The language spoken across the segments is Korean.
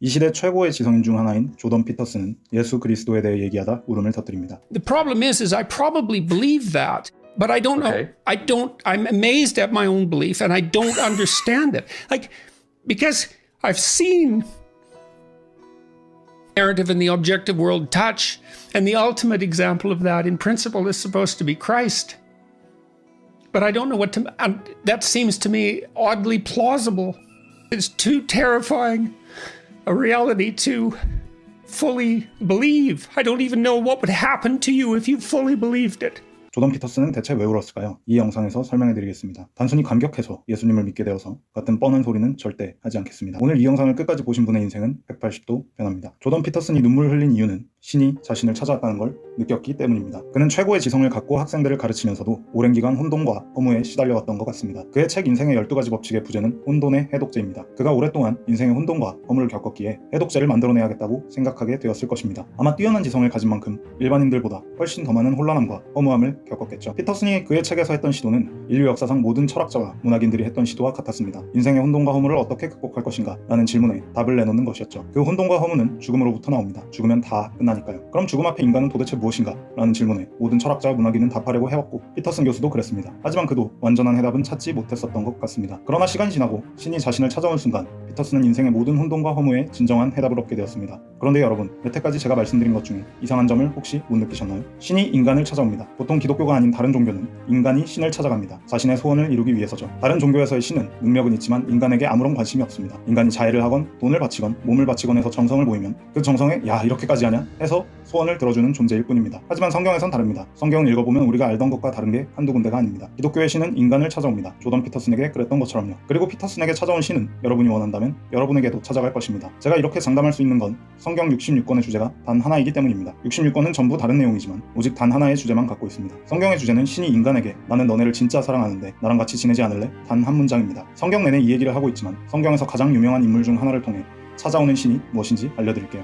이 시대 최고의 지성인 중 하나인 조던 피터슨은 예수 그리스도에 대해 얘기하다 울음을 터뜨립니다. The problem is I probably believe that, but I don't know. I'm amazed at my own belief and I don't understand it. Because I've seen narrative in the objective world touch, and the ultimate example of that in principle is supposed to be Christ. But I don't know what to, and that seems to me oddly plausible. It's too terrifying a reality to fully believe. I don't even know what would happen to you if you fully believed it. 조던 피터슨은 대체 왜 울었을까요? 이 영상에서 설명해드리겠습니다. 단순히 감격해서 예수님을 믿게 되어서 같은 뻔한 소리는 절대 하지 않겠습니다. 오늘 이 영상을 끝까지 보신 분의 인생은 180도 변합니다. 조던 피터슨이 눈물을 흘린 이유는 신이 자신을 찾아왔다는 걸 느꼈기 때문입니다. 그는 최고의 지성을 갖고 학생들을 가르치면서도 오랜 기간 혼돈과 허무에 시달려왔던 것 같습니다. 그의 책 인생의 12가지 법칙의 부제는 혼돈의 해독제입니다. 그가 오랫동안 인생의 혼돈과 허무를 겪었기에 해독제를 만들어내야겠다고 생각하게 되었을 것입니다. 아마 뛰어난 지성을 가진 만큼 일반인들보다 훨씬 더 많은 혼란함과 허무함을 겪었겠죠. 피터슨이 그의 책에서 했던 시도는 인류 역사상 모든 철학자와 문학인들이 했던 시도와 같았습니다. 인생의 혼돈과 허무를 어떻게 극복할 것인가? 라는 질문에 답을 내놓는 것이었죠. 그 혼돈과 허무는 죽음으로부터 나옵니다. 죽으면 다 끝나니까요. 그럼 죽음 앞에 인간은 도대체 무엇인가? 라는 질문에 모든 철학자와 문학인은 답하려고 해왔고 피터슨 교수도 그랬습니다. 하지만 그도 완전한 해답은 찾지 못했었던 것 같습니다. 그러나 시간이 지나고 신이 자신을 찾아온 순간 피터슨은 인생의 모든 혼돈과 허무에 진정한 해답을 얻게 되었습니다. 그런데 여러분, 여태까지 제가 말씀드린 것 중에 이상한 점을 혹시 못 느끼셨나요? 신이 인간을 찾아옵니다. 보통 기독교가 아닌 다른 종교는 인간이 신을 찾아갑니다. 자신의 소원을 이루기 위해서죠. 다른 종교에서의 신은 능력은 있지만 인간에게 아무런 관심이 없습니다. 인간이 자해를 하건 돈을 바치건 몸을 바치건 해서 정성을 보이면 그 정성에 야 이렇게까지 하냐? 해서 소원을 들어주는 존재일 뿐입니다. 하지만 성경에선 다릅니다. 성경을 읽어보면 우리가 알던 것과 다른 게 한두 군데가 아닙니다. 기독교의 신은 인간을 찾아옵니다. 조던 피터슨에게 그랬던 것처럼요. 그리고 피터슨에게 찾아온 신은 여러분이 원한다면 여러분에게도 찾아갈 것입니다. 제가 이렇게 장담할 수 있는 건 성경 66권의 주제가 단 하나이기 때문입니다. 66권은 전부 다른 내용이지만 오직 단 하나의 주제만 갖고 있습니다. 성경의 주제는 신이 인간에게 나는 너네를 진짜 사랑하는데 나랑 같이 지내지 않을래? 단 한 문장입니다. 성경 내내 이 얘기를 하고 있지만 성경에서 가장 유명한 인물 중 하나를 통해 찾아오는 신이 무엇인지 알려드릴게요.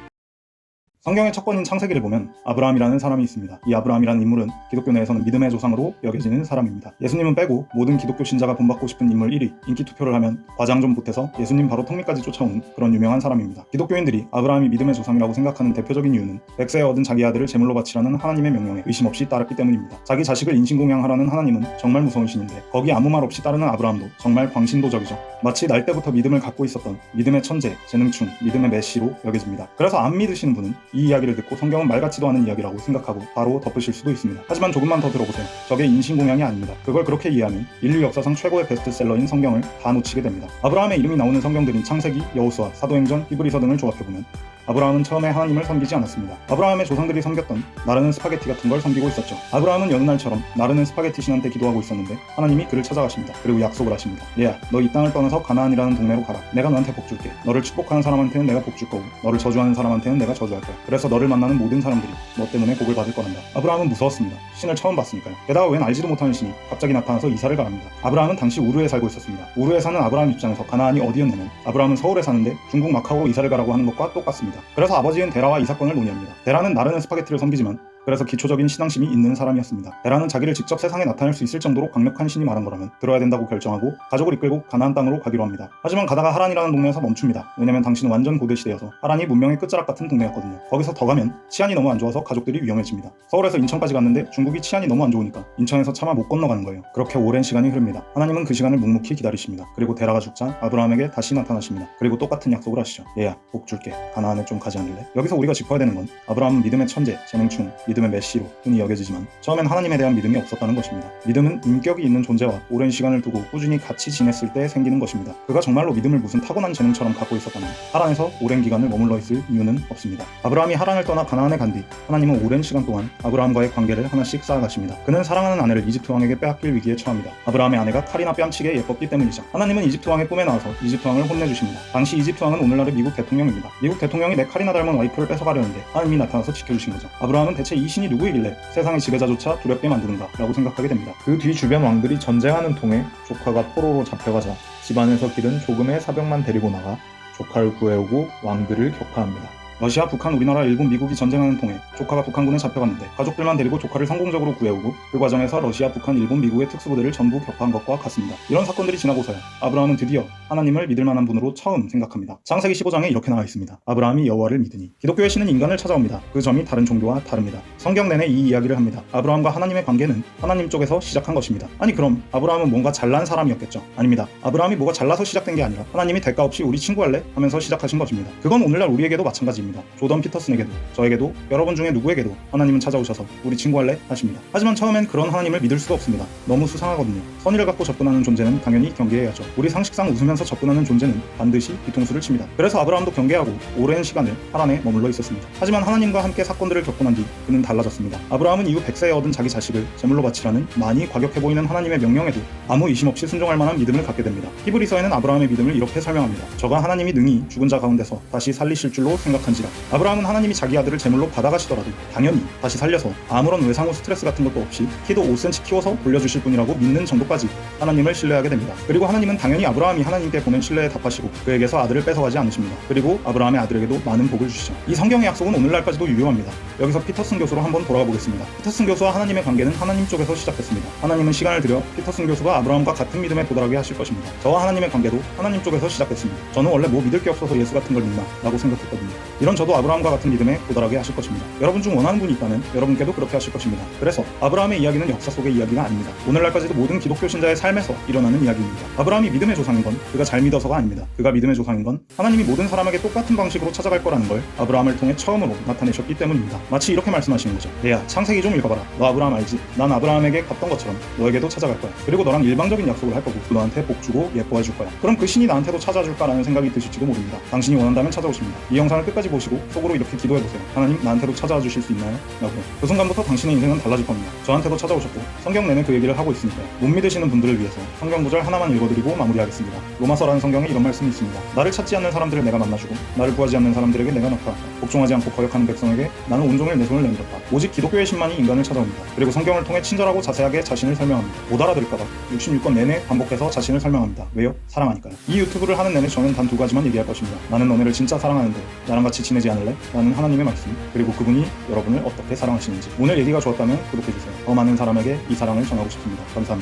성경의 첫 권인 창세기를 보면 아브라함이라는 사람이 있습니다. 이 아브라함이라는 인물은 기독교 내에서는 믿음의 조상으로 여겨지는 사람입니다. 예수님은 빼고 모든 기독교 신자가 본받고 싶은 인물 1위, 인기 투표를 하면 과장 좀 보태서 예수님 바로 턱밑까지 쫓아오는 그런 유명한 사람입니다. 기독교인들이 아브라함이 믿음의 조상이라고 생각하는 대표적인 이유는 백세에 얻은 자기 아들을 제물로 바치라는 하나님의 명령에 의심 없이 따랐기 때문입니다. 자기 자식을 인신공양하라는 하나님은 정말 무서운 신인데 거기 아무 말 없이 따르는 아브라함도 정말 광신도적이죠. 마치 날 때부터 믿음을 갖고 있었던 믿음의 천재, 재능충, 믿음의 메시로 여겨집니다. 그래서 안 믿으시는 분은 이 이야기를 듣고 성경은 말 같지도 않은 이야기라고 생각하고 바로 덮으실 수도 있습니다. 하지만 조금만 더 들어보세요. 저게 인신공양이 아닙니다. 그걸 그렇게 이해하면 인류 역사상 최고의 베스트셀러인 성경을 다 놓치게 됩니다. 아브라함의 이름이 나오는 성경들인 창세기, 여호수아, 사도행전, 히브리서 등을 조합해보면 아브라함은 처음에 하나님을 섬기지 않았습니다. 아브라함의 조상들이 섬겼던 나르는 스파게티 같은 걸 섬기고 있었죠. 아브라함은 여느 날처럼 나르는 스파게티 신한테 기도하고 있었는데 하나님이 그를 찾아가십니다. 그리고 약속을 하십니다. 얘야, 너 이 땅을 떠나서 가나안이라는 동네로 가라. 내가 너한테 복 줄게. 너를 축복하는 사람한테는 내가 복 줄 거고 너를 저주하는 사람한테는 내가 저주할 거야. 그래서 너를 만나는 모든 사람들이 너 때문에 복을 받을 거란다. 아브라함은 무서웠습니다. 신을 처음 봤으니까요. 게다가 웬 알지도 못하는 신이 갑자기 나타나서 이사를 가랍니다. 아브라함은 당시 우르에 살고 있었습니다. 우르에 사는 아브라함 입장에서 가나안이 어디였냐면 아브라함은 서울에 사는데 중국 마카오로 이사를 가라고 하는 것과 똑같습니다. 그래서 아버지인 데라와 이 사건을 논의합니다. 데라는 나르는 스파게티를 섬기지만 그래서 기초적인 신앙심이 있는 사람이었습니다. 데라는 자기를 직접 세상에 나타낼 수 있을 정도로 강력한 신이 말한 거라면 들어야 된다고 결정하고 가족을 이끌고 가나안 땅으로 가기로 합니다. 하지만 가다가 하란이라는 동네에서 멈춥니다. 왜냐면 당신은 완전 고대시대여서 하란이 문명의 끝자락 같은 동네였거든요. 거기서 더 가면 치안이 너무 안 좋아서 가족들이 위험해집니다. 서울에서 인천까지 갔는데 중국이 치안이 너무 안 좋으니까 인천에서 차마 못 건너가는 거예요. 그렇게 오랜 시간이 흐릅니다. 하나님은 그 시간을 묵묵히 기다리십니다. 그리고 데라가 죽자 아브라함에게 다시 나타나십니다. 그리고 똑같은 약속을 하시죠. 얘야, 복 줄게. 가나안에 좀 가지 않을래? 여기서 우리가 짚어야 되는 건 아브라함은 믿음의 천재, 재능충, 믿음의 메시로 흔히 여겨지지만 처음엔 하나님에 대한 믿음이 없었다는 것입니다. 믿음은 인격이 있는 존재와 오랜 시간을 두고 꾸준히 같이 지냈을 때 생기는 것입니다. 그가 정말로 믿음을 무슨 타고난 재능처럼 갖고 있었다면 하란에서 오랜 기간을 머물러 있을 이유는 없습니다. 아브라함이 하란을 떠나 가나안에 간 뒤 하나님은 오랜 시간 동안 아브라함과의 관계를 하나씩 쌓아가십니다. 그는 사랑하는 아내를 이집트 왕에게 빼앗길 위기에 처합니다. 아브라함의 아내가 칼이나 뺨치게 예뻤기 때문이죠. 하나님은 이집트 왕의 꿈에 나와서 이집트 왕을 혼내주십니다. 당시 이집트 왕은 오늘날의 미국 대통령입니다. 미국 대통령이 내 칼이나 닮은 와이프를 뺏어가려는데 하나님이 나타나서 지켜주신 거죠. 아브라함은 대체 이 신이 누구이길래 세상의 지배자조차 두렵게 만드는가 라고 생각하게 됩니다. 그 뒤 주변 왕들이 전쟁하는 통에 조카가 포로로 잡혀가자 집안에서 기른 조금의 사병만 데리고 나가 조카를 구해오고 왕들을 격파합니다. 러시아, 북한, 우리나라, 일본, 미국이 전쟁하는 통에 조카가 북한군에 잡혀갔는데 가족들만 데리고 조카를 성공적으로 구해오고 그 과정에서 러시아, 북한, 일본, 미국의 특수부대를 전부 격파한 것과 같습니다. 이런 사건들이 지나고서야 아브라함은 드디어 하나님을 믿을 만한 분으로 처음 생각합니다. 창세기 15장에 이렇게 나와 있습니다. 아브라함이 여호와를 믿으니. 기독교의 신은 인간을 찾아옵니다. 그 점이 다른 종교와 다릅니다. 성경 내내 이 이야기를 합니다. 아브라함과 하나님의 관계는 하나님 쪽에서 시작한 것입니다. 아니 그럼 아브라함은 뭔가 잘난 사람이었겠죠? 아닙니다. 아브라함이 뭐가 잘나서 시작된 게 아니라 하나님이 대가 없이 우리 친구할래? 하면서 시작하신 것입니다. 그건 오늘날 우리에게도 마찬가지입니다. 조던 피터슨에게도 저에게도 여러분 중에 누구에게도 하나님은 찾아오셔서 우리 친구할래? 하십니다. 하지만 처음엔 그런 하나님을 믿을 수가 없습니다. 너무 수상하거든요. 선의를 갖고 접근하는 존재는 당연히 경계해야죠. 우리 상식상 웃으면서 접근하는 존재는 반드시 뒤통수를 칩니다. 그래서 아브라함도 경계하고 오랜 시간을 하란에 머물러 있었습니다. 하지만 하나님과 함께 사건들을 겪고 난 뒤 그는 달라졌습니다. 아브라함은 이후 100세에 얻은 자기 자식을 제물로 바치라는 많이 과격해 보이는 하나님의 명령에도 아무 의심 없이 순종할 만한 믿음을 갖게 됩니다. 히브리서에는 아브라함의 믿음을 이렇게 설명합니다. 저가 하나님이 능히 죽은 자 가운데서 다시 살리실 줄로 생각한지라. 아브라함은 하나님이 자기 아들을 제물로 받아가시더라도 당연히 다시 살려서 아무런 외상후 스트레스 같은 것도 없이 키도 5cm 키워서 돌려주실 분이라고 믿는 정도까지 하나님을 신뢰하게 됩니다. 그리고 하나님은 당연히 아브라함이 하나님께 보낸 신뢰에 답하시고 그에게서 아들을 뺏어가지 않으십니다. 그리고 아브라함의 아들에게도 많은 복을 주시죠. 이 성경의 약속은 오늘날까지도 유효합니다. 여기서 피터슨 교수로 한번 돌아가 보겠습니다. 피터슨 교수와 하나님의 관계는 하나님 쪽에서 시작됐습니다. 하나님은 시간을 들여 피터슨 교수가 아브라함과 같은 믿음에 도달하게 하실 것입니다. 저와 하나님의 관계도 하나님 쪽에서 시작됐습니다. 저는 원래 뭐 믿을 게 없어서 예수 같은 걸 믿나 라고 생각했거든요. 이런 저도 아브라함과 같은 믿음에 도달하게 하실 것입니다. 여러분 중 원하는 분이 있다면 여러분께도 그렇게 하실 것입니다. 그래서 아브라함의 이야기는 역사 속의 이야기가 아닙니다. 오늘날까지도 모든 기독교 신자의 삶에서 일어나는 이야기입니다. 아브라함이 믿음의 조상인 건 그가 잘 믿어서가 아닙니다. 그가 믿음의 조상인 건 하나님이 모든 사람에게 똑같은 방식으로 찾아갈 거라는 걸 아브라함을 통해 처음으로 나타내셨기 때문입니다. 마치 이렇게 말씀하시는 거죠. 얘야, 창세기 좀 읽어봐라. 너 아브라함 알지? 난 아브라함에게 갔던 것처럼 너에게도 찾아갈 거야. 그리고 너랑 일방적인 약속을 할 거고 또 너한테 복 주고 예뻐해 줄 거야. 그럼 그 신이 나한테도 찾아줄까라는 생각이 드실지도 모릅니다. 당신이 원한다면 찾아오십니다. 이 영상을 끝까지 보시고 속으로 이렇게 기도해보세요. 하나님, 나한테도 찾아와 주실 수 있나요? 라고. 그 순간부터 당신의 인생은 달라질 겁니다. 저한테도 찾아오셨고 성경 내내 그 얘기를 하고 있으니까요. 못 믿으시는 분들을 위해서 성경 구절 하나만 읽어드리고 마무리하겠습니다. 로마서라는 성경에 이런 말씀이 있습니다. 나를 찾지 않는 사람들을 내가 만나주고 나를 구하지 않는 사람들에게 내가 나타났다. 복종하지 않고 거역하는 백성에게 나는 온종일 내 손을 내밀었다. 오직 기독교의 신만이 인간을 찾아옵니다. 그리고 성경을 통해 친절하고 자세하게 자신을 설명합니다. 못 알아들을까봐 66권 내내 반복해서 자신을 설명합니다. 왜요? 사랑하니까요. 이 유튜브를 하는 내내 저는 단 두 가지만 얘기할 것입니다. 나는 너네를 진짜 사랑하는데 나랑 같이 지내지 않을래? 라는 하나님의 말씀, 그리고 그분이 여러분을 어떻게 사랑하시는지. 오늘 얘기가 좋았다면 구독해주세요. 더 많은 사람에게 이 사랑을 전하고 싶습니다. 감사합니다.